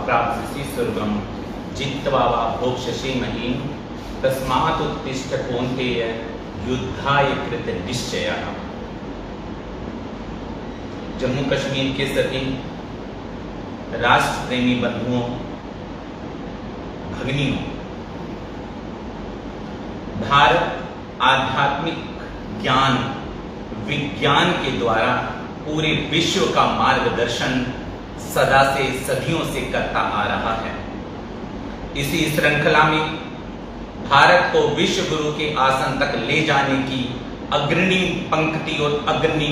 प्राप्स्यसि स्वर्गं जित्वा वा भोक्ष्यसि महीम् तस्मात् उत्तिष्ठ कौन्तेय युद्धाय कृतनिश्चयः। जम्मू कश्मीर के सभी राष्ट्र प्रेमी बंधुओं, भगिनियों, भारत आध्यात्मिक ज्ञान विज्ञान के द्वारा पूरे विश्व का मार्गदर्शन सदा से सदियों से करता आ रहा है। इसी श्रृंखला में भारत को विश्व गुरु के आसन तक ले जाने की अग्रणी पंक्ति और अग्रणी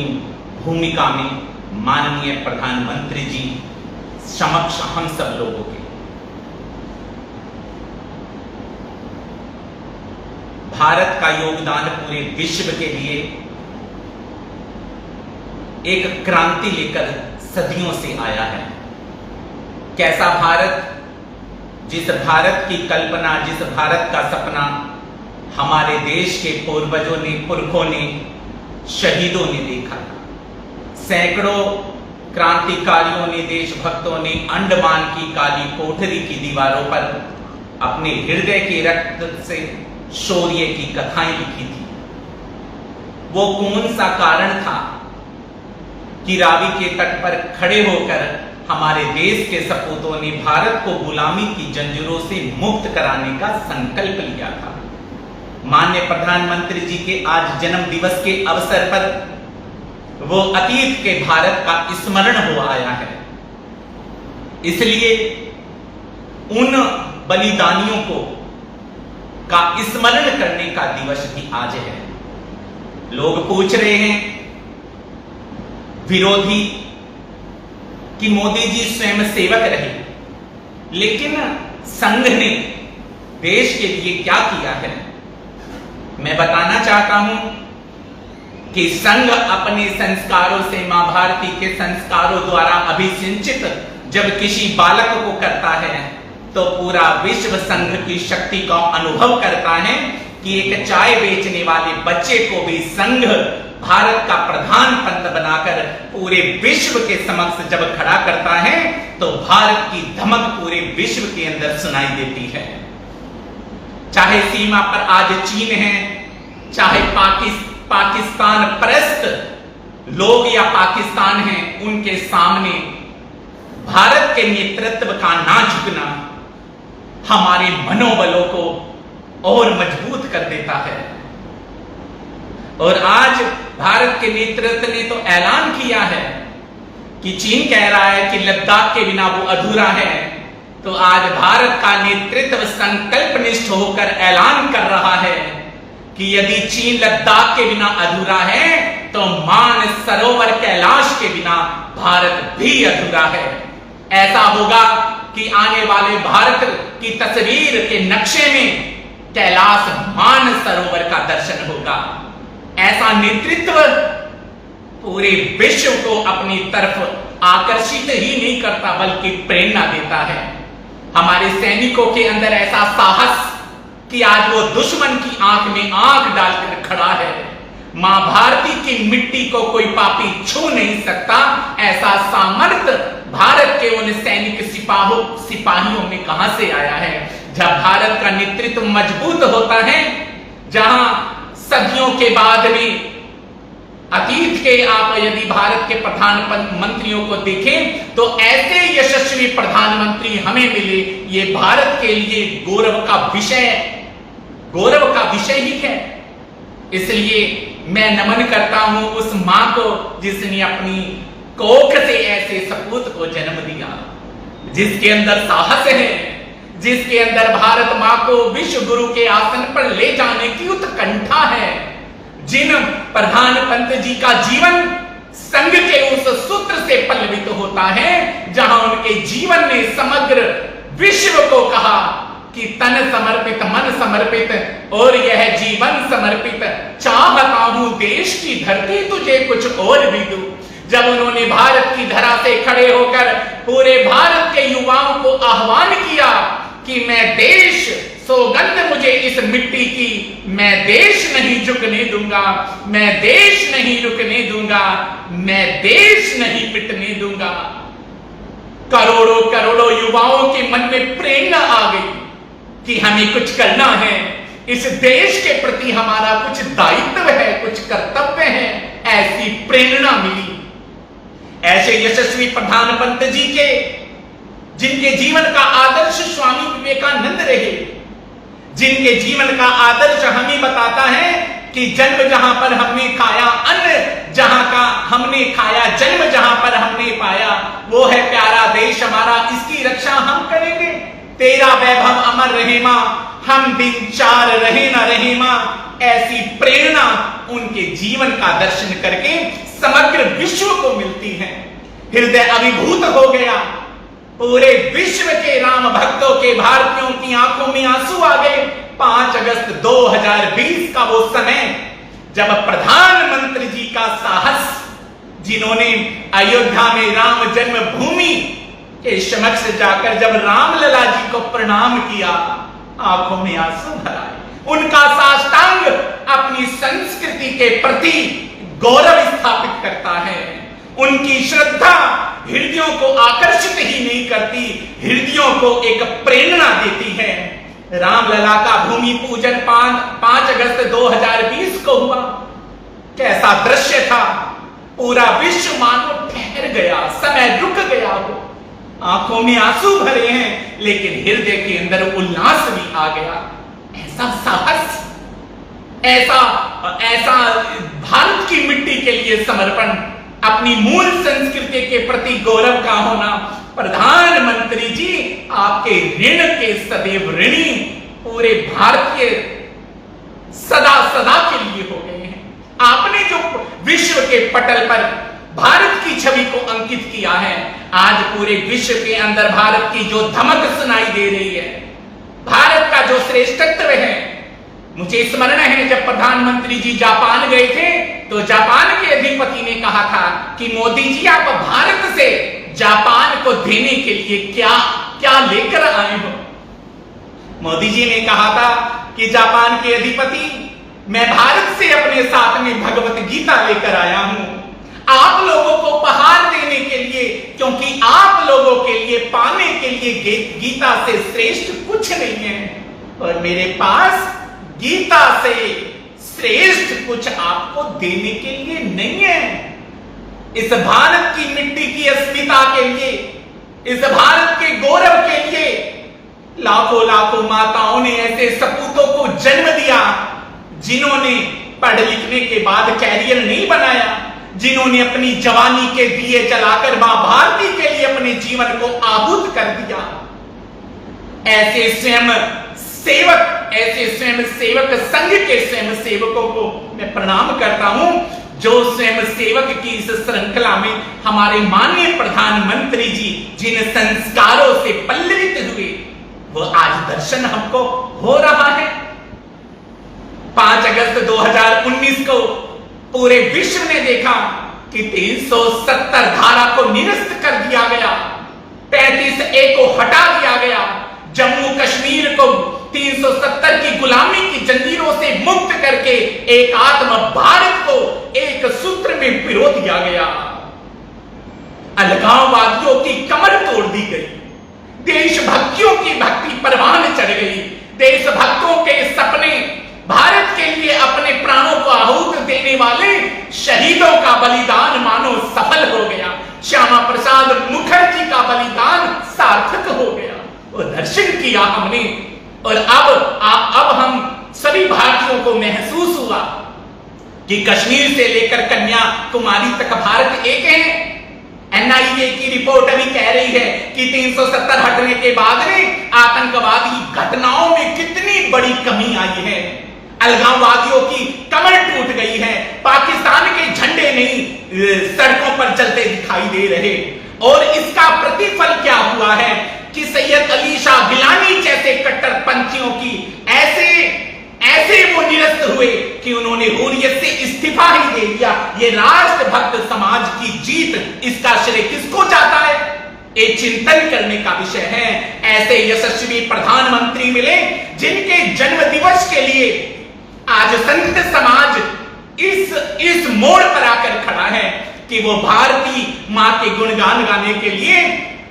भूमिका में माननीय प्रधानमंत्री जी समक्ष हम सब लोगों के भारत का योगदान पूरे विश्व के लिए एक क्रांति लेकर सदियों से आया है। कैसा भारत, जिस भारत की कल्पना, जिस भारत का सपना हमारे देश के पूर्वजों ने, पुरखों ने, शहीदों ने देखा। सैकड़ों क्रांतिकारियों ने, देशभक्तों ने अंडमान की काली कोठरी की दीवारों पर अपने हृदय के रक्त से शौर्य की कथाएं लिखी थी। वो कौन सा कारण था कि रावी के तट पर खड़े होकर हमारे देश के सपूतों ने भारत को गुलामी की जंजीरों से मुक्त कराने का संकल्प लिया था। माननीय प्रधानमंत्री जी के आज जन्म दिवस के अवसर पर वो अतीत के भारत का स्मरण हो आया है। इसलिए उन बलिदानियों को का स्मरण करने का दिवस भी आज है। लोग पूछ रहे हैं विरोधी कि मोदी जी स्वयं सेवक रहे, लेकिन संघ ने देश के लिए क्या किया है। मैं बताना चाहता हूं कि संघ अपने संस्कारों से, मां भारती के संस्कारों द्वारा अभिसिंचित जब किसी बालक को करता है तो पूरा विश्व संघ की शक्ति का अनुभव करता है कि एक चाय बेचने वाले बच्चे को भी संघ भारत का प्रधान पंत बनाकर पूरे विश्व के समक्ष जब खड़ा करता है तो भारत की धमक पूरे विश्व के अंदर सुनाई देती है। चाहे सीमा पर आज चीन है, चाहे पाकिस्तान परस्त लोग या पाकिस्तान हैं, उनके सामने भारत के नेतृत्व का ना झुकना हमारे मनोबलों को और मजबूत कर देता है। और आज भारत के नेतृत्व ने तो ऐलान किया है कि चीन कह रहा है कि लद्दाख के बिना वो अधूरा है, तो आज भारत का नेतृत्व संकल्पनिष्ठ होकर ऐलान कर रहा है कि यदि चीन लद्दाख के बिना अधूरा है तो मान सरोवर कैलाश के बिना भारत भी अधूरा है। ऐसा होगा कि आने वाले भारत की तस्वीर के नक्शे में कैलाश मान सरोवर का दर्शन होगा। ऐसा नेतृत्व पूरे विश्व को अपनी तरफ आकर्षित ही नहीं करता बल्कि प्रेरणा देता है। हमारे सैनिकों के अंदर ऐसा साहस कि आज वो दुश्मन की आंख में आंख डालकर खड़ा है। मां भारती की मिट्टी को कोई पापी छू नहीं सकता, ऐसा सामर्थ्य भारत के उन सैनिक सिपाहियों में कहां से आया है। जब भारत का नेतृत्व मजबूत होता है, जहां सदियों के बाद भी अतीत के आप यदि भारत के प्रधानमंत्रियों को देखें तो ऐसे यशस्वी प्रधानमंत्री हमें मिले, ये भारत के लिए गौरव का विषय ही है। इसलिए मैं नमन करता हूं उस मां को जिसने अपनी कोख से ऐसे सपूत को जन्म दिया, जिसके अंदर साहस है, जिसके अंदर भारत मां को विश्व गुरु के आसन पर ले जाने की उत्कंठा है। जिन प्रधान पंत जी का जीवन संघ के उस सूत्र से पल्लवित होता है जहां उनके जीवन ने समग्र विश्व को कहा कि तन समर्पित, मन समर्पित और यह जीवन समर्पित, चाहता हूं देश की धरती तुझे कुछ और भी दूं। जब उन्होंने भारत की धरा से खड़े होकर पूरे भारत के युवाओं को आह्वान किया कि मैं देश, सौगंध मुझे इस मिट्टी की, मैं देश नहीं झुकने दूंगा, मैं देश नहीं रुकने दूंगा, मैं देश नहीं पिटने दूंगा। करोड़ों करोड़ों युवाओं के मन में प्रेरणा आ गई कि हमें कुछ करना है, इस देश के प्रति हमारा कुछ दायित्व है, कुछ कर्तव्य है, ऐसी प्रेरणा मिली। ऐसे यशस्वी प्रधानमंत्री जी के, जिनके जीवन का आदर्श स्वामी विवेकानंद रहे, जिनके जीवन का आदर्श हमें बताता है कि जन्म जहां पर हमने खाया अन्न, जहां का हमने खाया जन्म जहां पर हमने पाया, वो है प्यारा देश हमारा, इसकी रक्षा हम करेंगे। तेरा वैभव अमर रहे मां, हम दिन चार रहे न रहे मां। ऐसी प्रेरणा उनके जीवन का दर्शन करके समग्र विश्व को मिलती है। हृदय अभिभूत हो गया। पूरे विश्व के राम भक्तों के, भारतीयों की आंखों में आंसू आ गए। 5 अगस्त 2020 का वो समय जब प्रधानमंत्री जी का साहस, जिन्होंने अयोध्या में राम जन्मभूमि के समक्ष जाकर जब रामलला जी को प्रणाम किया, आंखों में आंसू भर आए। उनका साष्टांग अपनी संस्कृति के प्रति गौरव स्थापित करता है। उनकी श्रद्धा हृदयों को आकर्षित ही नहीं करती, हृदयों को एक प्रेरणा देती है। रामलला का भूमि पूजन 5 अगस्त 2020 को हुआ। कैसा दृश्य था, पूरा विश्व मानो ठहर गया, समय रुक गया हो। आंखों में आंसू भरे हैं, लेकिन हृदय के अंदर उल्लास भी आ गया। ऐसा साहस, ऐसा भारत की मिट्टी के लिए समर्पण, अपनी मूल संस्कृति के प्रति गौरव का होना। प्रधानमंत्री जी आपके ऋण के सदैव ऋणी पूरे भारतीय सदा सदा के लिए हो गए हैं। आपने जो विश्व के पटल पर भारत की छवि को अंकित किया है, आज पूरे विश्व के अंदर भारत की जो धमक सुनाई दे रही है, भारत का जो श्रेष्ठत्व है। मुझे स्मरण है जब प्रधानमंत्री जी जापान गए थे, तो जापान के अधिपति ने कहा था कि मोदी जी आप भारत से जापान को देने के लिए क्या क्या लेकर आए हो। मोदी जी ने कहा था कि जापान के अधिपति, मैं भारत से अपने साथ में भगवत गीता लेकर आया हूं, आप लोगों को उपहार देने के लिए, क्योंकि आप लोगों के लिए पाने के लिए गीता से श्रेष्ठ कुछ नहीं है, और मेरे पास गीता से श्रेष्ठ कुछ आपको देने के लिए नहीं है। इस भारत की मिट्टी की अस्मिता के लिए, इस भारत के गौरव के लिए लाखों लाखों माताओं ने ऐसे सपूतों को जन्म दिया, जिन्होंने पढ़ लिखने के बाद कैरियर नहीं बनाया, जिन्होंने अपनी जवानी के दिए जलाकर मां भारती के लिए अपने जीवन को आहुत कर दिया। ऐसे स्वयं सेवक संघ के स्वयं सेवकों को मैं प्रणाम करता हूं, जो स्वयं सेवक की इस श्रृंखला में हमारे माननीय प्रधानमंत्री जी जिन संस्कारों से पल्लवित हुए, वो आज दर्शन हमको हो रहा है। 5 अगस्त 2019 को पूरे विश्व ने देखा कि 370 धारा को निरस्त कर दिया गया, 35A को हटा दिया गया, जम्मू कश्मीर को 370 की गुलामी की जंजीरों से मुक्त करके एक आत्म भारत को एक सूत्र में पिरो दिया गया। अलगाववादियों की कमर तोड़ दी गई, देशभक्तियों की भक्ति परवान चढ़ गई, देशभक्तों के सपने, भारत के लिए अपने प्राणों को आहुत देने वाले शहीदों का बलिदान मानो सफल हो गया। श्यामा प्रसाद मुखर्जी का बलिदान सार्थक हो गया, वो दर्शन किया हमने। और अब हम सभी भारतीयों को महसूस हुआ कि कश्मीर से लेकर कन्याकुमारी तक भारत एक है। NIA की रिपोर्ट अभी कह रही है कि 370 हटने के बाद में आतंकवादी घटनाओं में कितनी बड़ी कमी आई है, अलगाववादियों की कमर टूट गई है, पाकिस्तान के झंडे नहीं सड़कों पर चलते दिखाई दे रहे। और इसका प्रतिफल क्या हुआ है कि सैयद अली शाह गिलानी जैसे कट्टरपंथियों की ऐसे वो निरस्त हुए कि उन्होंने हुर्रियत से इस्तीफा ही दे दिया। ये राष्ट्रभक्त समाज की जीत, इसका श्रेय किसको जाता है, एक चिंतन करने का विषय है। ऐसे यशस्वी प्रधानमंत्री मिले जिनके जन्म दिवस के लिए आज संत समाज इस मोड़ पर आकर खड़ा है कि वो भारती मां के गुणगान गाने के लिए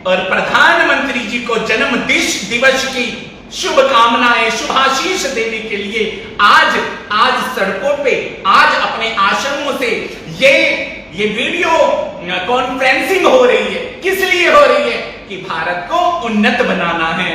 और प्रधानमंत्री जी को जन्म दिवस की शुभकामनाएं, शुभाशीष देने के लिए आज सड़कों पे, आज अपने आश्रमों से ये वीडियो कॉन्फ्रेंसिंग हो रही है। किस लिए हो रही है? कि भारत को उन्नत बनाना है।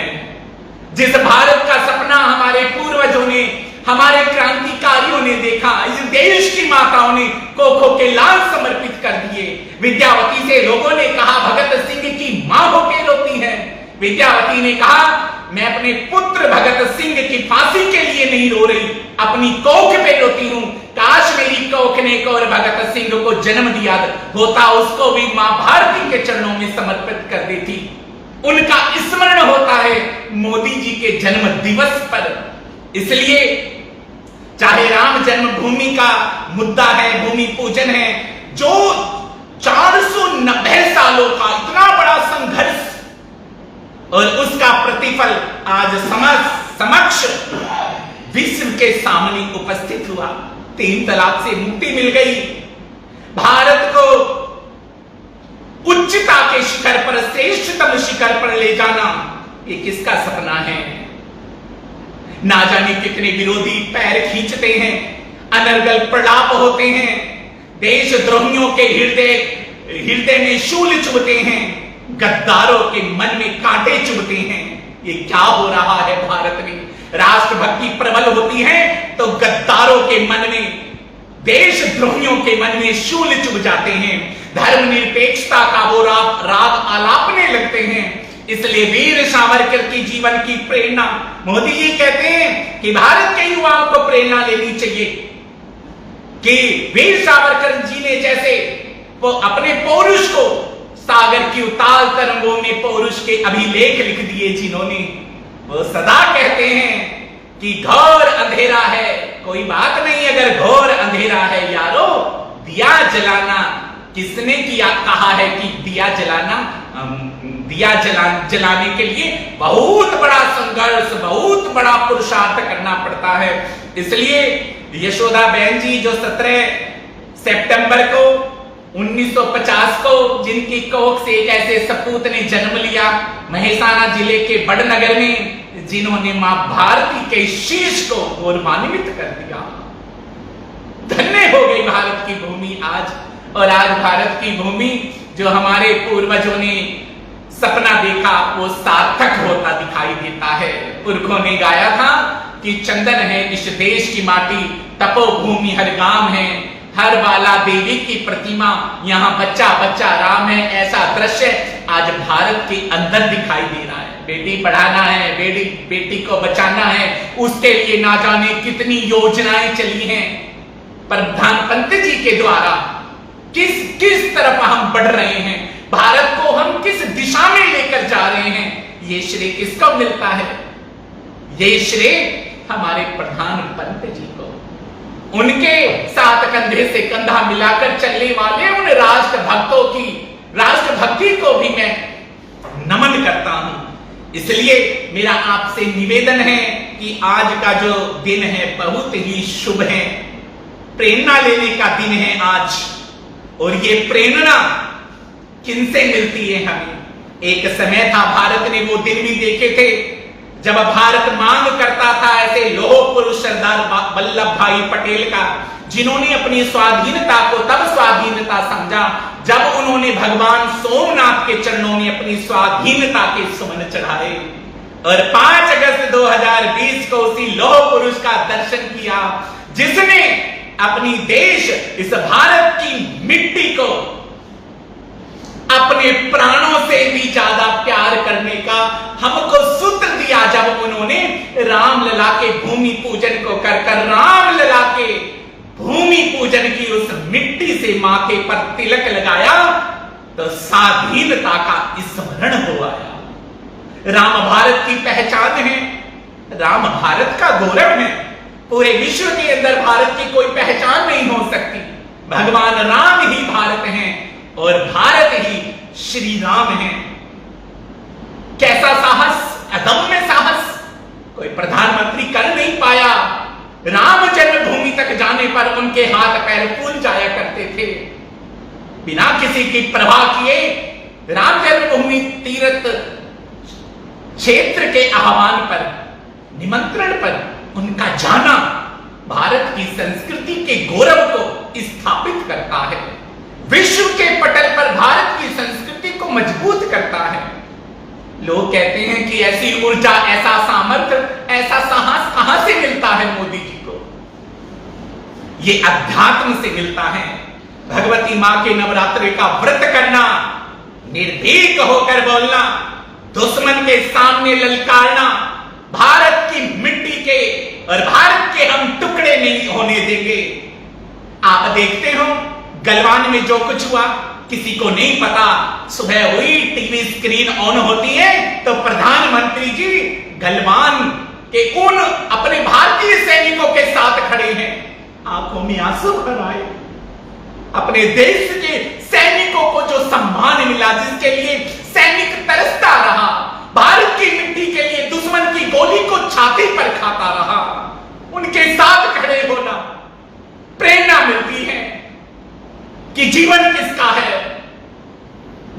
जिस भारत का सपना हमारे पूर्वजों ने, हमारे क्रांतिकारियों ने देखा, इस देश की माताओं ने खो के लाल समर्पित कर दिए। विद्यावती से लोगों ने कहा भगत सिंह की मां होके रोती है। विद्यावती ने कहा मैं अपने पुत्र भगत सिंह की फांसी के लिए नहीं रो रही, अपनी कोख पे रोती हूं। काश मेरी कोख ने और भगत सिंह को जन्म दिया होता, उसको भी मां भारती के चरणों में समर्पित कर देती। उनका स्मरण होता है मोदी जी के जन्म दिवस पर। इसलिए चाहे राम जन्मभूमि का मुद्दा है, भूमि पूजन है, जो 490 सालों का इतना बड़ा संघर्ष और उसका प्रतिफल आज समक्ष विश्व के सामने उपस्थित हुआ। 3 तलाक से मुक्ति मिल गई। भारत को उच्चता के शिखर पर, श्रेष्ठतम शिखर पर ले जाना, ये किसका सपना है? ना जाने कितने विरोधी पैर खींचते हैं, अनर्गल प्रलाप होते हैं, देशद्रोहियों के हृदय में शूल चुभते हैं, गद्दारों के मन में कांटे चुभते हैं। ये क्या हो रहा है भारत में? राष्ट्रभक्ति प्रबल होती है तो गद्दारों के मन में, देशद्रोहियों के मन में शूल चुभ जाते हैं। धर्मनिरपेक्षता का वो राग आलापने लगते हैं। इसलिए वीर सावरकर की जीवन की प्रेरणा, मोदी जी कहते हैं कि भारत के युवाओं को प्रेरणा लेनी चाहिए कि वीर सावरकर जी ने जैसे वो अपने पौरुष को सागर की उताल तरंगों में पौरुष के अभिलेख लिख दिए, जिन्होंने वो सदा कहते हैं कि घोर अंधेरा है, कोई बात नहीं अगर घोर अंधेरा है यारो, दिया जलाना किसने किया? कहा है कि दिया जलाने के लिए बहुत बड़ा संघर्ष, बहुत बड़ा पुरुषार्थ करना पड़ता है। इसलिए यशोदा बहन जी जो 17 सितंबर को 1950 को जिनकी कोख से एक ऐसे सपूत ने जन्म लिया महेसाना जिले के बड़नगर में, जिन्होंने मां भारती के शीश को गौरवान्वित कर दिया। धन्य हो गई भारत की भूमि आज। और आज भारत की भूमि जो हमारे पूर्वजों ने सपना देखा वो सार्थक होता दिखाई देता है। पुरखों ने गाया था कि चंदन है इस देश की माटी, तपोभूमि हर गांव है, हर बाला देवी की प्रतिमा, यहाँ बच्चा बच्चा राम है। ऐसा दृश्य आज भारत के अंदर दिखाई दे रहा है। बेटी पढ़ाना है, बेटी को बचाना है, उसके लिए ना जाने कितनी योजनाएं चली हैं। प्रधानमंत्री जी के द्वारा किस तरफ हम बढ़ रहे हैं, भारत को हम किस दिशा में लेकर जा रहे हैं, ये श्रेय किसको मिलता है? ये श्रेय हमारे प्रधानमंत्री जी को, उनके साथ कंधे से कंधा मिलाकर चलने वाले उन राष्ट्रभक्ति को भी मैं नमन करता हूं। इसलिए मेरा आपसे निवेदन है कि आज का जो दिन है बहुत ही शुभ है, प्रेरणा लेने का दिन है आज। और ये प्रेरणा किनसे मिलती है हमें? एक समय था, भारत ने वो दिन भी देखे थे जब भारत मांग करता था ऐसे लौह पुरुष सरदार वल्लभ भाई पटेल का, जिन्होंने अपनी स्वाधीनता को तब स्वाधीनता समझा जब उन्होंने भगवान सोमनाथ के चरणों में अपनी स्वाधीनता के सुमन चढ़ाए। और 5 अगस्त 2020 को उसी लौह पुरुष का दर्शन किया जिसने अपनी देश, इस भारत की मिट्टी को अपने प्राणों से भी ज्यादा प्यार करने का हमको सूत्र दिया जब उन्होंने रामलला के भूमि पूजन को कर रामलला के भूमि पूजन की उस मिट्टी से माथे पर तिलक लगाया तो स्वाधीनता का स्मरण हो आया। राम भारत की पहचान है, राम भारत का गौरव है। पूरे विश्व के अंदर भारत की कोई पहचान नहीं हो सकती। भगवान राम ही भारत हैं और भारत ही श्री राम है। कैसा साहस, अदम्य साहस कोई प्रधानमंत्री कर नहीं पाया। राम जन्मभूमि तक जाने पर उनके हाथ पैर फूल जाया करते थे। बिना किसी की परवाह किए राम जन्मभूमि तीर्थ क्षेत्र के आह्वान पर, निमंत्रण पर उनका जाना भारत की संस्कृति के गौरव को स्थापित करता है, विश्व के पटल पर भारत की संस्कृति को मजबूत करता है। लोग कहते हैं कि ऐसी ऊर्जा, ऐसा सामर्थ्य, ऐसा साहस कहां से मिलता है मोदी जी को? ये अध्यात्म से मिलता है। भगवती मां के नवरात्रि का व्रत करना, निर्भीक होकर बोलना, दुश्मन के सामने ललकारना, भारत की मिट्टी के और भारत के हम टुकड़े नहीं होने देंगे। आप देखते हो गलवान में जो कुछ हुआ, किसी को नहीं पता। सुबह हुई, टीवी स्क्रीन ऑन होती है तो प्रधानमंत्री जी गलवान के उन अपने भारतीय सैनिकों के साथ खड़े हैं। आंखों में आंसू भर आए। अपने देश के सैनिकों को जो सम्मान मिला, जिसके लिए सैनिक तरसता रहा, भारत की मिट्टी के लिए दुश्मन की गोली को छाती पर खाता रहा, उनके साथ खड़े होना प्रेरणा मिलती है कि जीवन किसका है।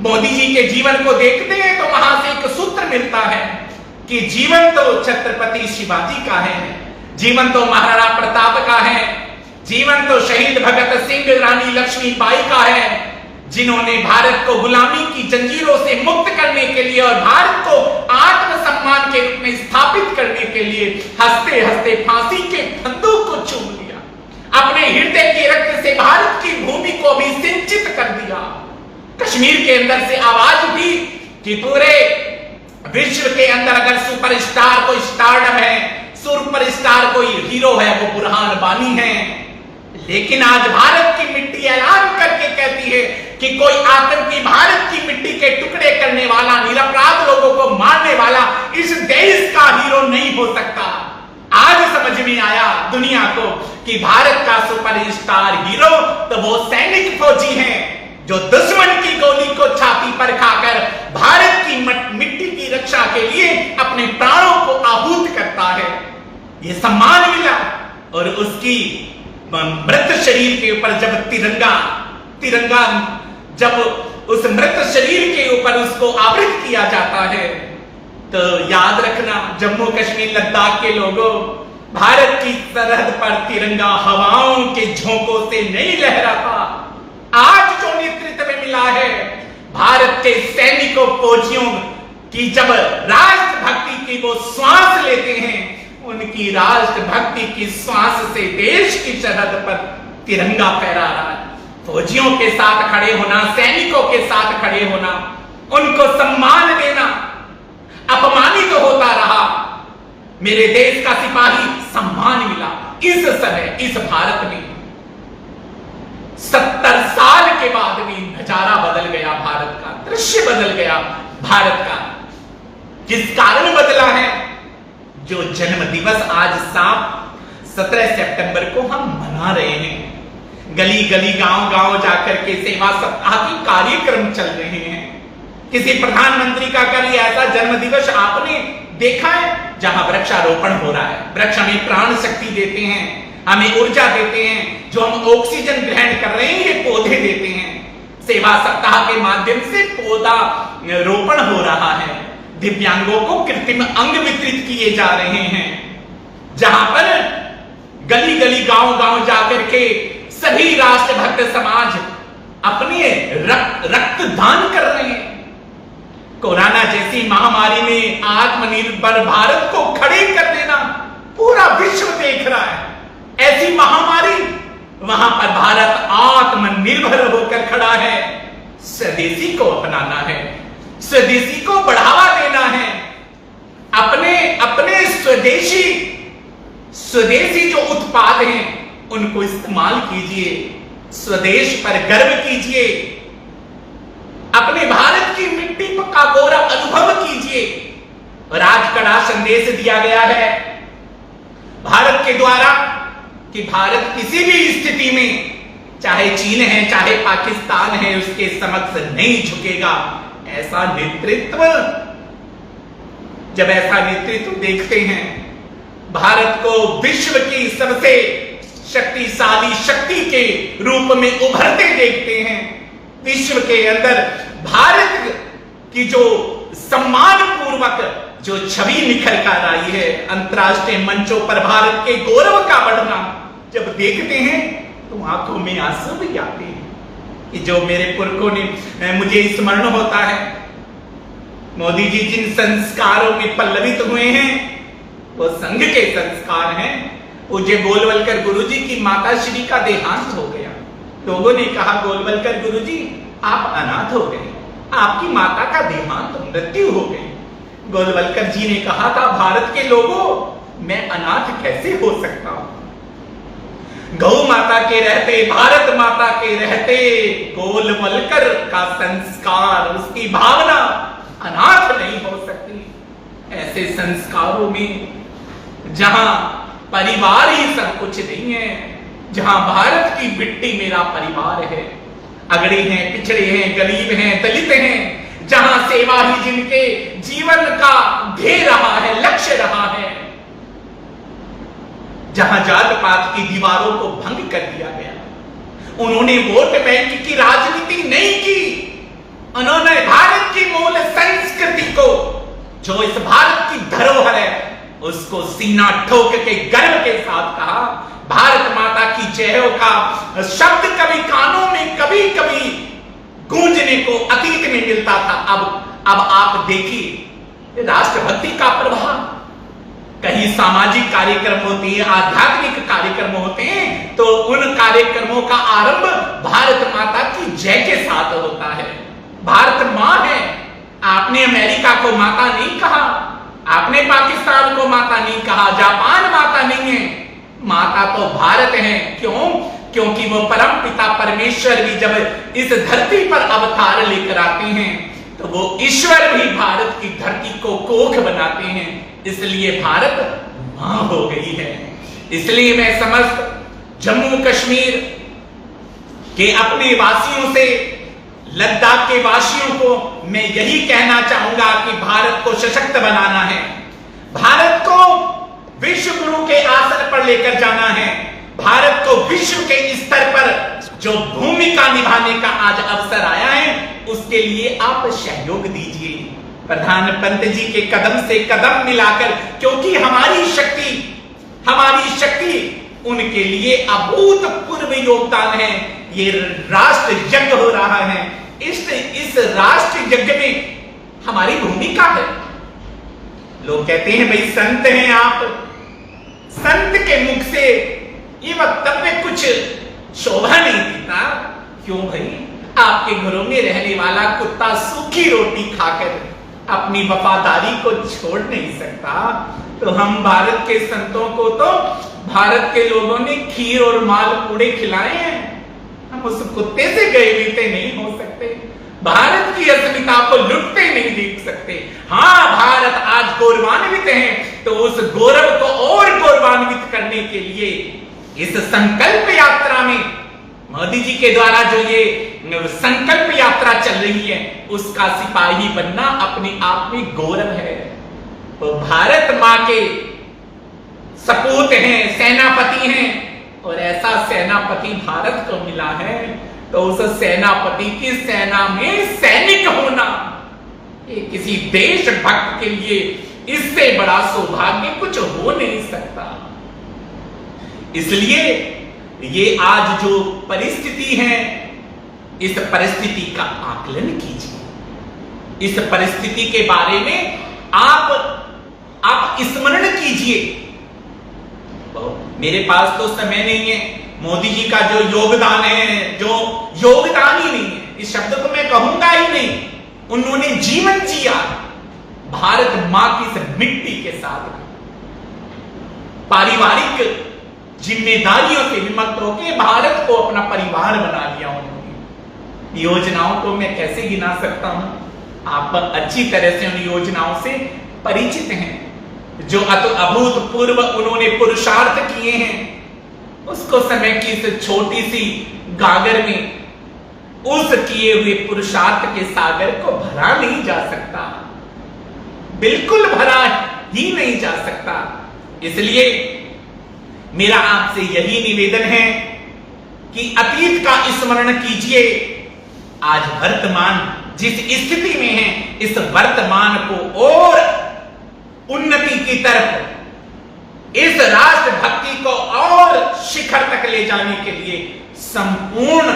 मोदी जी के जीवन को देखते हैं तो वहां से एक सूत्र मिलता है कि जीवन तो छत्रपति शिवाजी का है, जीवन तो महाराणा प्रताप का है, जीवन तो शहीद भगत सिंह, रानी लक्ष्मीबाई का है, जिन्होंने भारत को गुलामी की जंजीरों से मुक्त करने के लिए और भारत को आत्मसम्मान के रूप में स्थापित करने के लिए हंसते हंसते फांसी के फंदों को चूम लिया, अपने हृदय के रक्त से भारत की भूमि को भी सिंचित कर दिया। कश्मीर के अंदर से आवाज उठी कि पूरे विश्व के अंदर अगर सुपरस्टार कोई स्टारडम है, सुपरस्टार कोई हीरो है, वो बुरहान वानी है। लेकिन आज भारत की मिट्टी ऐलान करके कहती है कि कोई आतंकी भारत की मिट्टी के टुकड़े करने वाला, निरपराध लोगों को मारने वाला इस देश का हीरो नहीं हो सकता। आज समझ में आया दुनिया को कि भारत का सुपरस्टार हीरो तो वो सैनिक फौजी हैं जो दुश्मन की गोली को छाती पर खाकर भारत की मिट्टी की रक्षा के लिए अपने प्राणों को आहूत करता है। ये सम्मान मिला और उसकी मृत शरीर के ऊपर जब तिरंगा जब उस मृत शरीर के ऊपर उसको आवृत किया जाता है तो याद रखना जम्मू कश्मीर लद्दाख के लोगों, भारत की सरहद पर तिरंगा हवाओं के झोंकों से नहीं लहराता। आज जो नेतृत्व में मिला है भारत के सैनिकों, फौजियों की जब राष्ट्रभक्ति की वो श्वास लेते हैं, उनकी राष्ट्रभक्ति की श्वास से देश की सरहद पर तिरंगा फहरा रहा है। फौजियों के साथ खड़े होना, सैनिकों के साथ खड़े होना, उनको सम्मान देना, अपमानित होता रहा। मेरे देश का सिपाही सम्मान मिला। इस समय इस भारत में 70 साल के बाद भी नजारा बदल गया, भारत का दृश्य बदल गया। भारत का किस कारण बदला है? जो जन्म दिवस आज 17 सितंबर को हम मना रहे हैं, गली गली गांव गांव जाकर के सेवा सप्ताह के कार्यक्रम चल रहे हैं। किसी प्रधानमंत्री का कभी ऐसा जन्म दिवस आपने देखा है जहां वृक्षारोपण हो रहा है? वृक्ष हमें प्राण शक्ति देते हैं, हमें ऊर्जा देते हैं। जो हम ऑक्सीजन ग्रहण कर रहे हैं ये पौधे देते हैं। सेवा सप्ताह के माध्यम से पौधा रोपण हो रहा है। दिव्यांगों को कृत्रिम अंग वितरित किए जा रहे हैं। जहां पर गली गली गांव गांव जाकर के सभी राष्ट्रभक्त समाज अपने रक्त दान कर रहे हैं। कोरोना जैसी महामारी में आत्मनिर्भर भारत को खड़े कर देना पूरा विश्व देख रहा है। ऐसी महामारी, वहां पर भारत आत्मनिर्भर होकर खड़ा है। स्वदेशी को अपनाना है, स्वदेशी को बढ़ावा देना है। अपने स्वदेशी जो उत्पाद हैं उनको इस्तेमाल कीजिए, स्वदेश पर गर्व कीजिए, अपने भारत की मिट्टी का गौरव अनुभव कीजिए। और आज कड़ा संदेश दिया गया है भारत के द्वारा कि भारत किसी भी स्थिति में, चाहे चीन है चाहे पाकिस्तान है, उसके समक्ष नहीं झुकेगा। ऐसा नेतृत्व, जब ऐसा नेतृत्व देखते हैं, भारत को विश्व की सबसे शक्तिशाली शक्ति के रूप में उभरते देखते हैं, विश्व के अंदर भारत की जो सम्मान पूर्वक जो छवि निखर कर आई है, अंतरराष्ट्रीय मंचों पर भारत के गौरव का बढ़ना जब देखते हैं तो आंखों में आंसू भी आते हैं कि जो मेरे पुरखों ने, मुझे स्मरण होता है मोदी जी जिन संस्कारों में पल्लवित हुए हैं वो संघ के संस्कार हैं। पूज्य गोलवलकर गुरुजी की माता श्री का देहांत हो गया। लोगों ने कहा गोलवलकर गुरुजी आप अनाथ हो गए, आपकी माता का देहांत मृत्यु हो गई। गोलवलकर जी ने कहा था भारत के लोगों मैं अनाथ कैसे हो सकता हूं। गौ माता के रहते, भारत माता के रहते गोलवलकर का संस्कार, उसकी भावना अनाथ नहीं हो सकती। ऐसे संस्कारों में जहां परिवार ही सब कुछ नहीं है, जहां भारत की मिट्टी मेरा परिवार है, अगड़े हैं, पिछड़े हैं, गरीब हैं, दलित हैं, जहां सेवा ही जिनके जीवन का ध्येय रहा है, लक्ष्य रहा है, जहां जात पात की दीवारों को भंग कर दिया गया, उन्होंने वोट बैंक की राजनीति नहीं की। उन्होंने भारत की मूल संस्कृति को, जो इस भारत की धरोहर है, उसको सीना ठोक के गर्व के साथ कहा। भारत माता की जय हो का शब्द कभी कानों में कभी कभी गूंजने को अतीत में मिलता था। अब आप देखिए राष्ट्रभक्ति का प्रभाव, कहीं सामाजिक कार्यक्रम होते हैं, आध्यात्मिक कार्यक्रम होते हैं, तो उन कार्यक्रमों का आरंभ भारत माता की जय के साथ होता है। भारत मां है। आपने अमेरिका को माता नहीं कहा, आपने पाकिस्तान को माता नहीं कहा, जापान माता नहीं है, माता तो भारत है। क्यों? क्योंकि वो परम पिता परमेश्वर भी जब इस धरती पर अवतार लेकर आते हैं तो वो ईश्वर भी भारत की धरती को कोख बनाते हैं। इसलिए भारत मां हो गई है। इसलिए मैं समस्त जम्मू कश्मीर के अपने वासियों से, लद्दाख के वासियों को मैं यही कहना चाहूंगा कि भारत को सशक्त बनाना है, भारत को विश्व गुरु के आसन पर लेकर जाना है, भारत को विश्व के स्तर पर जो भूमिका निभाने का आज अवसर आया है उसके लिए आप सहयोग दीजिए प्रधानमंत्री जी के कदम से कदम मिलाकर, क्योंकि हमारी शक्ति उनके लिए अभूतपूर्व योगदान है। ये राष्ट्र यज्ञ हो रहा है, इस राष्ट्र यज्ञ में हमारी भूमिका है। लोग कहते हैं भाई संत हैं आप, संत के मुख से ये वक्तव्य कुछ शोभा नहीं देता। क्यों भाई? आपके घरों में रहने वाला कुत्ता सूखी रोटी खाकर अपनी वफादारी को छोड़ नहीं सकता, तो हम भारत के संतों को तो भारत के लोगों ने खीर और माल पूड़े खिलाए हैं, हम उस कुत्ते से गए बीते नहीं हो सकते, भारत की अस्मिता को लुटते नहीं देख सकते। हाँ, भारत आज गौरवान्वित है, तो उस गौरव को और गौरवान्वित करने के लिए इस संकल्प यात्रा में मोदी जी के द्वारा जो ये संकल्प यात्रा चल रही है उसका सिपाही बनना अपने आप में गौरव है। तो भारत मां के सपूत हैं, सेनापति हैं, और ऐसा सेनापति भारत को मिला है, तो उस सेनापति की सेना में सैनिक होना ये किसी देशभक्त के लिए इससे बड़ा सौभाग्य कुछ हो नहीं सकता। इसलिए ये आज जो परिस्थिति है, इस परिस्थिति का आकलन कीजिए, इस परिस्थिति के बारे में आप स्मरण कीजिए। मेरे पास तो समय नहीं है, मोदी जी का जो योगदान है, जो योगदान ही नहीं है, इस शब्द को मैं कहूंगा ही नहीं। उन्होंने जीवन जिया भारत मां की इस मिट्टी के साथ, पारिवारिक जिम्मेदारियों से विमुक्त होकर भारत को अपना परिवार बना लिया उन्होंने। योजनाओं को मैं कैसे गिना सकता हूं, आप अच्छी तरह से उन योजनाओं से परिचित हैं। जो अभूतपूर्व उन्होंने पुरुषार्थ किए हैं, उसको समय की इस छोटी सी गागर में उस किए हुए पुरुषार्थ के सागर को भरा नहीं जा सकता, बिल्कुल भरा ही नहीं जा सकता। इसलिए मेरा आपसे यही निवेदन है कि अतीत का स्मरण कीजिए, आज वर्तमान जिस स्थिति में है, इस वर्तमान को और उन्नति की तरफ, इस राष्ट्रभक्ति को और शिखर तक ले जाने के लिए संपूर्ण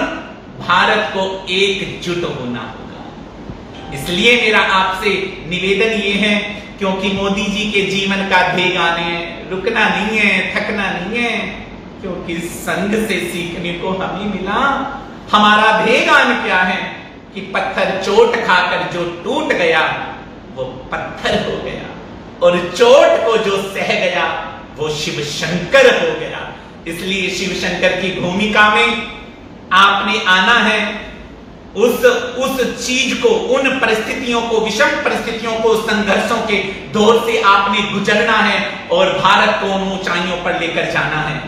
भारत को एकजुट होना होगा। इसलिए मेरा आपसे निवेदन ये है, क्योंकि मोदी जी के जीवन का ध्येय गाने रुकना नहीं है, थकना नहीं है, क्योंकि संघ से सीखने को हमें मिला। हमारा ध्येय गान क्या है कि पत्थर चोट खाकर जो टूट गया वो पत्थर हो गया, और चोट को जो सह गया वो शिव शंकर हो गया। इसलिए शिव शंकर की भूमिका में आपने आना है, उस चीज को, उन परिस्थितियों को, विषम परिस्थितियों को, संघर्षों के दौर से आपने गुजरना है और भारत को उन ऊंचाइयों पर लेकर जाना है।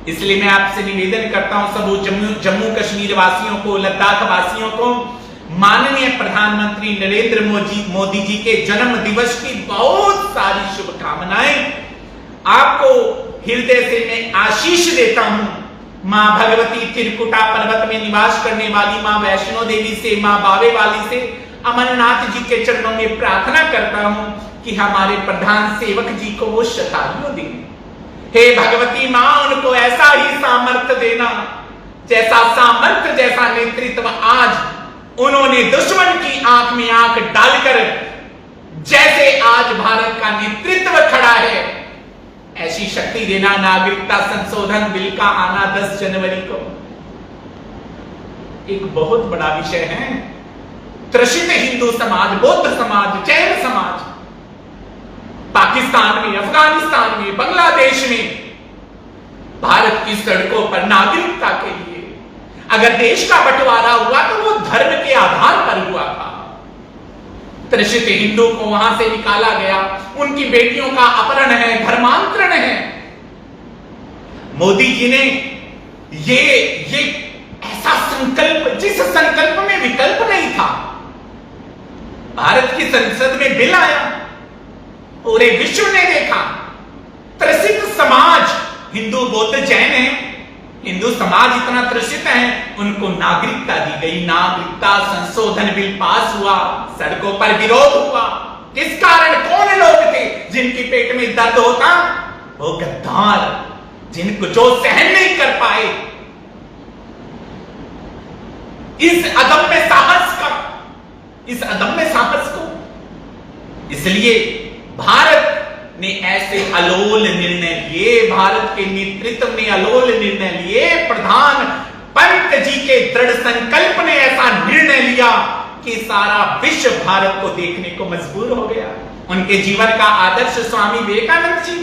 इसलिए मैं आपसे निवेदन करता हूं सब जम्मू कश्मीर वासियों को, लद्दाख वासियों को, माननीय प्रधानमंत्री नरेंद्र मोदी जी के जन्म दिवस की बहुत सारी शुभकामनाएं। आपको हृदय से मैं आशीष देता हूं। मां भगवती त्रिकुटा पर्वत में निवास करने वाली मां वैष्णो देवी से, मां बावे वाली से, अमरनाथ जी के चरणों में प्रार्थना करता हूं कि हमारे प्रधान सेवक जी को वो शतायु दें। हे भगवती मां, उनको ऐसा ही सामर्थ्य देना, जैसा सामर्थ्य, जैसा नेतृत्व आज उन्होंने दुश्मन की आंख में आंख डालकर जैसे आज भारत का नेतृत्व खड़ा है, ऐसी शक्ति देना। नागरिकता संशोधन बिल का आना 10 जनवरी को एक बहुत बड़ा विषय है। त्रसित हिंदू समाज, बौद्ध समाज, जैन समाज पाकिस्तान में, अफगानिस्तान में, बांग्लादेश में भारत की सड़कों पर नागरिकता के लिए अगर देश का बंटवारा हुआ तो वो धर्म के आधार पर हुआ था। त्रसित हिंदू को वहां से निकाला गया, उनकी बेटियों का अपहरण है, धर्मांतरण है। मोदी जी ने ये ऐसा संकल्प, जिस संकल्प में विकल्प नहीं था, भारत की संसद में बिल आया, पूरे विश्व ने देखा। त्रसित समाज, हिंदू बौद्ध जैन है, हिंदू समाज इतना त्रसित है, उनको नागरिकता दी गई। नागरिकता संशोधन बिल पास हुआ, सड़कों पर विरोध हुआ। किस कारण? कौन लोग थे जिनकी पेट में दर्द होता? वो गद्दार, जिनको जो सहन नहीं कर पाए इस अदम्य साहस को। इसलिए भारत ने ऐसे अलोल निर्णय लिए, भारत के नेतृत्व ने अलोल निर्णय लिए, प्रधान पंत जी के दृढ़ संकल्प ने ऐसा निर्णय लिया कि सारा विश्व भारत को देखने को मजबूर हो गया। उनके जीवन का आदर्श स्वामी विवेकानंद जी,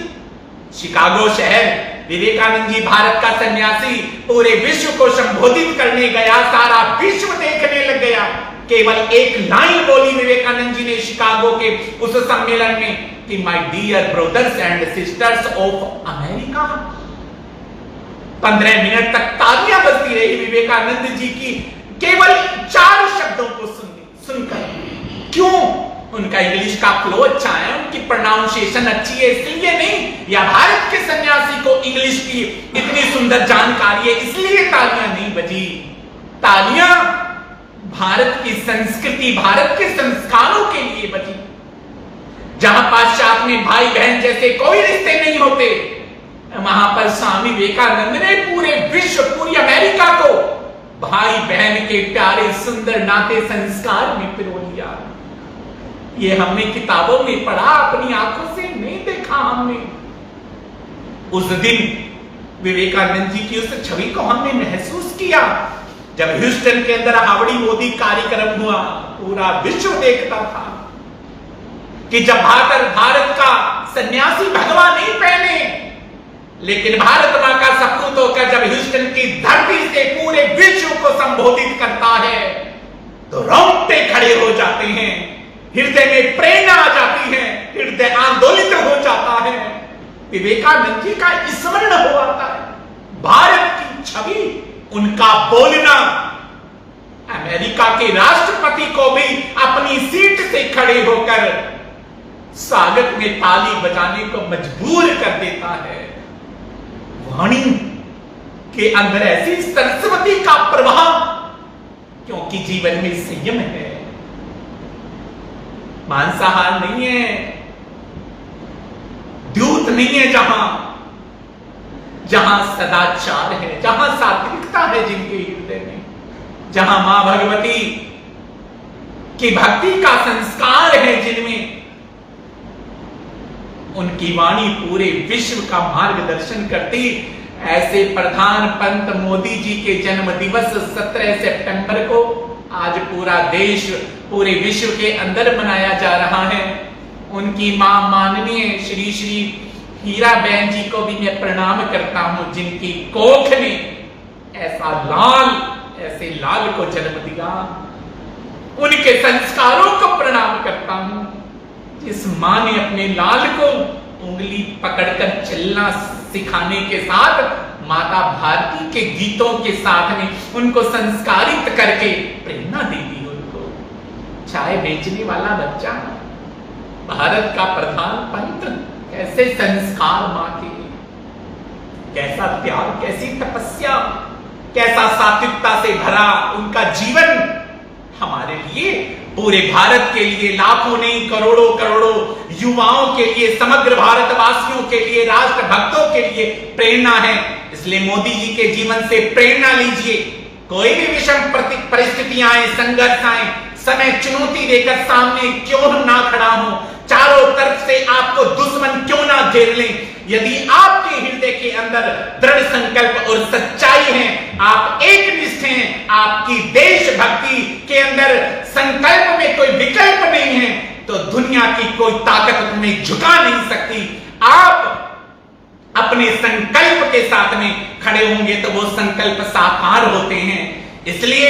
शिकागो शहर, विवेकानंद जी भारत का सन्यासी, पूरे विश्व को संबोधित करने गया, सारा विश्व देखने लग गया। केवल एक लाइन बोली विवेकानंद जी ने शिकागो के उस सम्मेलन में कि my dear brothers and sisters of America. 15 minute तक तालियां बजती रही विवेकानंद जी की केवल 4 शब्दों को सुनकर। क्यों? उनका इंग्लिश का फ्लो अच्छा है, उनकी प्रोनाउंसिएशन अच्छी है, इसलिए नहीं, या भारत के सन्यासी को इंग्लिश की इतनी सुंदर जानकारी है इसलिए तालियां नहीं बजी। तालियां भारत की संस्कृति, भारत के संस्कारों के लिए बजी। जहां पाश्चात्य में भाई बहन जैसे कोई रिश्ते नहीं होते, वहां पर स्वामी विवेकानंद ने पूरे विश्व, पूरी अमेरिका को भाई बहन के प्यारे सुंदर नाते संस्कार में पिरो लिया। ये हमने किताबों में पढ़ा, अपनी आंखों से नहीं देखा हमने। उस दिन विवेकानंद जी की उस छवि को हमने महसूस किया जब ह्यूस्टन के अंदर हावड़ी मोदी कार्यक्रम हुआ। पूरा विश्व देखता था कि जब भारत का सन्यासी भगवा नहीं पहने, लेकिन भारत मां का सपूत होकर जब ह्यूस्टन की धरती से पूरे विश्व को संबोधित करता है तो रोंगटे खड़े हो जाते हैं, हृदय में प्रेरणा आ जाती है, हृदय आंदोलित हो जाता है। विवेकानंद जी का स्मरण हो आता है। भारत की छवि, उनका बोलना अमेरिका के राष्ट्रपति को भी अपनी सीट से खड़े होकर स्वागत में ताली बजाने को मजबूर कर देता है। वाणी के अंदर ऐसी सरस्वती का प्रभाव, क्योंकि जीवन में संयम है, मांसाहार नहीं है, द्यूत नहीं है, जहां सदाचार है, जहां सात्विकता है जिनके हृदय में, जहां मां भगवती की भक्ति का संस्कार है जिनमें, उनकी वाणी पूरे विश्व का मार्गदर्शन करती। ऐसे प्रधान पंत मोदी जी के जन्म दिवस 17 सितंबर को आज पूरा देश पूरे विश्व के अंदर मनाया जा रहा है। उनकी मां माननीय श्री श्री हीराबेन जी को भी मैं प्रणाम करता हूं, जिनकी कोख ने ऐसे लाल को जन्म दिया। उनके संस्कारों को प्रणाम करता हूं, जिस मां ने अपने लाल को उंगली पकड़कर चलना सिखाने के साथ माता भारती के गीतों के साथ में उनको संस्कारित करके प्रेरणा दी थी। उनको चाय बेचने वाला बच्चा भारत का प्रधान पंत, कैसे संस्कार मां के, कैसा त्याग, कैसी तपस्या, कैसा सात्विकता से भरा उनका जीवन हमारे लिए, पूरे भारत के लिए, लाखों नहीं करोड़ों करोड़ों युवाओं के लिए, समग्र भारतवासियों के लिए, राष्ट्र भक्तों के लिए प्रेरणा है। इसलिए मोदी जी के जीवन से प्रेरणा लीजिए। कोई भी विषम परिस्थितियां आए, संघर्ष आए, समय चुनौती देकर सामने क्यों ना खड़ा हो, चारों तरफ से आपको दुश्मन क्यों ना घेर ले, यदि आपके हृदय के अंदर दृढ़ संकल्प और सच्चाई है, आप एकनिष्ठ हैं, आपकी देशभक्ति के अंदर संकल्प में कोई विकल्प नहीं है, तो दुनिया की कोई ताकत तुम्हें झुका नहीं सकती। आप अपने संकल्प के साथ में खड़े होंगे तो वो संकल्प साकार होते हैं। इसलिए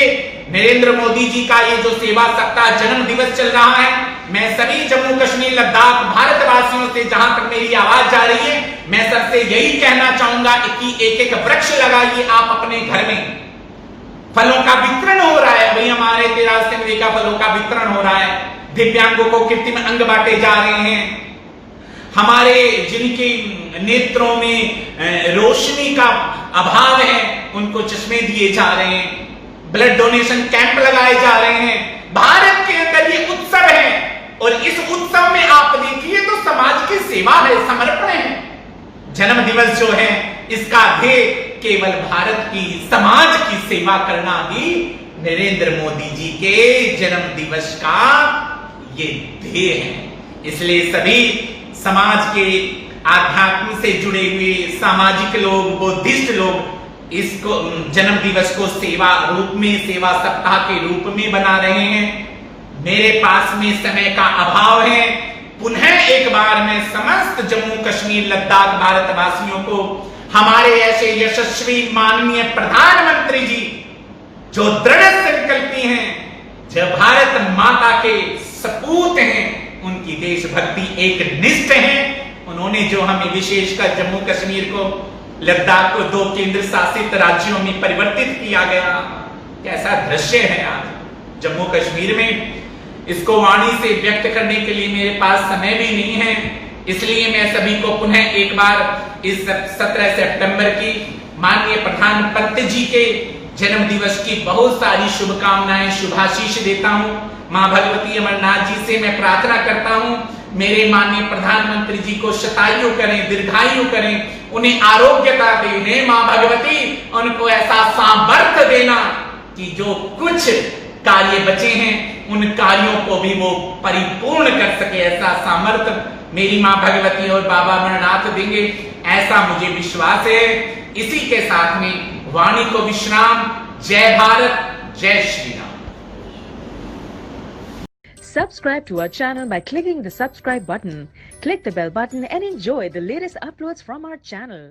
नरेंद्र मोदी जी का ये जो सेवा सप्ताह जन्म दिवस चल रहा है, मैं सभी जम्मू कश्मीर लद्दाख भारतवासियों से, जहां तक मेरी आवाज जा रही है, मैं सबसे यही कहना चाहूंगा कि एक एक वृक्ष लगाइए आप अपने घर में। फलों का वितरण हो रहा है, वही हमारे 13 सितंबर का फलों का वितरण हो रहा है। दिव्यांगों को कृत्रिम अंग बांटे जा रहे हैं। हमारे जिनके नेत्रों में रोशनी का अभाव है उनको चश्मे दिए जा रहे हैं। ब्लड डोनेशन कैंप लगाए जा रहे हैं। भारत के अंदर ये उत्सव है और इस उत्सव में आप देखिए तो समाज की सेवा है, समर्पण है। जन्म दिवस जो है इसका ध्येय केवल भारत की समाज की सेवा करना ही नरेंद्र मोदी जी के जन्म दिवस का ये ध्येय है। इसलिए सभी समाज के आध्यात्म से जुड़े हुए सामाजिक लोग, बुद्धिस्ट लोग इसको जन्म दिवस को सेवा रूप में, सेवा सप्ताह के रूप में बना रहे हैं। मेरे पास में समय का अभाव है। पुनः एक बार मैं समस्त जम्मू कश्मीर लद्दाख भारतवासियों को हमारे ऐसे यशस्वी माननीय प्रधानमंत्री जी जो दृढ़ संकल्पी हैं, जो भारत माता के सपूत हैं, उनकी देशभक्ति एक निष्ठ है। उन्होंने जो हमें विशेषकर जम्मू कश्मीर को, लद्दाख को 2 केंद्र शासित राज्यों में परिवर्तित किया गया, कैसा दृश्य है आज जम्मू कश्मीर में। इसको वाणी से व्यक्त करने के लिए मेरे पास समय भी नहीं है, इसलिए मैं सभी को पुनः एक बार इस 17 सितंबर की माननीय प्रधान पंत जी के जन्म दिवस की बहुत सारी शुभकामनाएं, शुभाशीष देता हूं। मां भगवती अमरनाथ जी से मैं प्रार्थना करता हूं मेरे माननीय प्रधानमंत्री जी को शतायु करें, दीर्घायु करें, उन्हें आरोग्यता दें। मां भगवती उनको ऐसा सामर्थ्य देना कि जो कुछ कार्य बचे हैं उन कार्यों को भी वो परिपूर्ण कर सके, ऐसा सामर्थ्य मेरी मां भगवती और बाबा अमरनाथ देंगे, ऐसा मुझे विश्वास है। इसी के साथ में वाणी को विश्राम। जय भारत, जय Shri Ram. Subscribe to our channel by clicking the subscribe button. Click the bell button and enjoy the latest uploads from our channel.